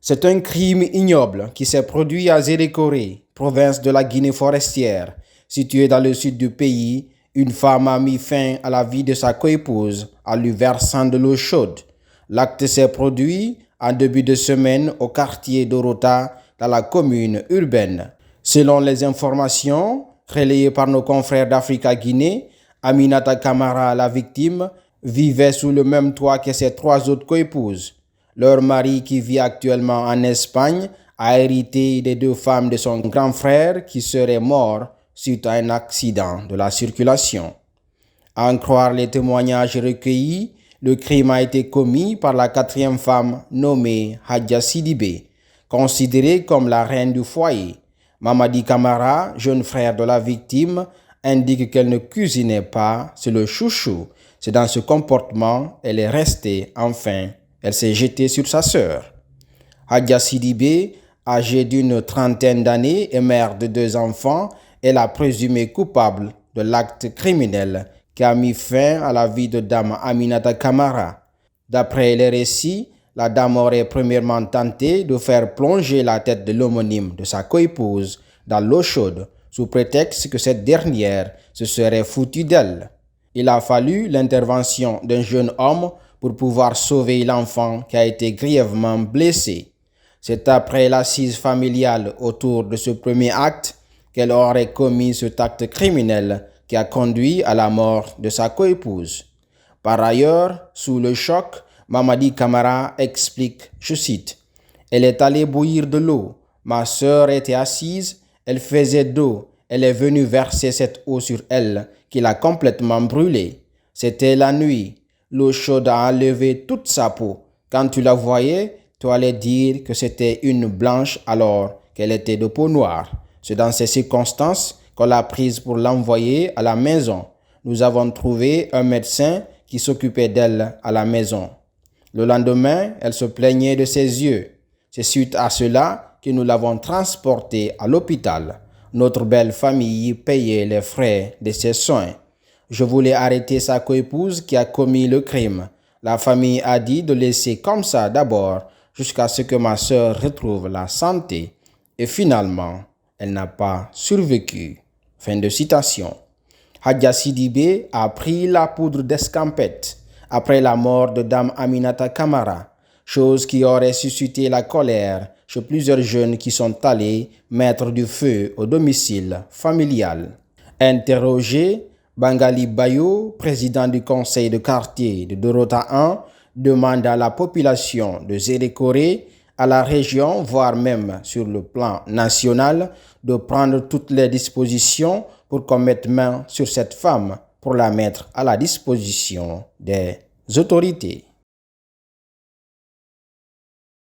C'est un crime ignoble qui s'est produit à Zérékoré, province de la Guinée forestière, située dans le sud du pays. Une femme a mis fin à la vie de sa coépouse en lui versant de l'eau chaude. L'acte s'est produit en début de semaine au quartier d'Orota, dans la commune urbaine. Selon les informations relayées par nos confrères d'Africa Guinée, Aminata Camara, la victime, vivait sous le même toit que ses trois autres coépouses. Leur mari, qui vit actuellement en Espagne, a hérité des deux femmes de son grand frère qui serait mort suite à un accident de la circulation. À en croire les témoignages recueillis, le crime a été commis par la quatrième femme nommée Hadja Sidibé, considérée comme la reine du foyer. Mamadi Camara, jeune frère de la victime, indique qu'elle ne cuisinait pas, c'est le chouchou. C'est dans ce comportement qu'elle est restée. Enfin, elle s'est jetée sur sa sœur. Hadja Sidibé, âgée d'une trentaine d'années et mère de deux enfants, est la présumée coupable de l'acte criminel qui a mis fin à la vie de dame Aminata Camara. D'après les récits, la dame aurait premièrement tenté de faire plonger la tête de l'homonyme de sa coépouse dans l'eau chaude, sous prétexte que cette dernière se serait foutue d'elle. Il a fallu l'intervention d'un jeune homme pour pouvoir sauver l'enfant qui a été grièvement blessé. C'est après l'assise familiale autour de ce premier acte qu'elle aurait commis cet acte criminel qui a conduit à la mort de sa coépouse. Par ailleurs, sous le choc, Mamadi Camara explique, je cite, « Elle est allée bouillir de l'eau. Ma sœur était assise, elle faisait d'eau. Elle est venue verser cette eau sur elle qui l'a complètement brûlée. C'était la nuit. L'eau chaude a enlevé toute sa peau. Quand tu la voyais, tu allais dire que c'était une blanche alors qu'elle était de peau noire. C'est dans ces circonstances qu'on l'a prise pour l'envoyer à la maison. Nous avons trouvé un médecin qui s'occupait d'elle à la maison. Le lendemain, elle se plaignait de ses yeux. C'est suite à cela que nous l'avons transportée à l'hôpital. Notre belle famille payait les frais de ses soins. Je voulais arrêter sa coépouse qui a commis le crime. La famille a dit de laisser comme ça d'abord jusqu'à ce que ma sœur retrouve la santé. Et finalement, elle n'a pas survécu. » Fin de citation. Hadja Sidibé a pris la poudre d'escampette après la mort de dame Aminata Camara, chose qui aurait suscité la colère chez plusieurs jeunes qui sont allés mettre du feu au domicile familial. Interrogé, Bangali Bayo, président du conseil de quartier de Dorota 1, demande à la population de Zérékoré, à la région, voire même sur le plan national, de prendre toutes les dispositions pour qu'on mette main sur cette femme pour la mettre à la disposition des autorités.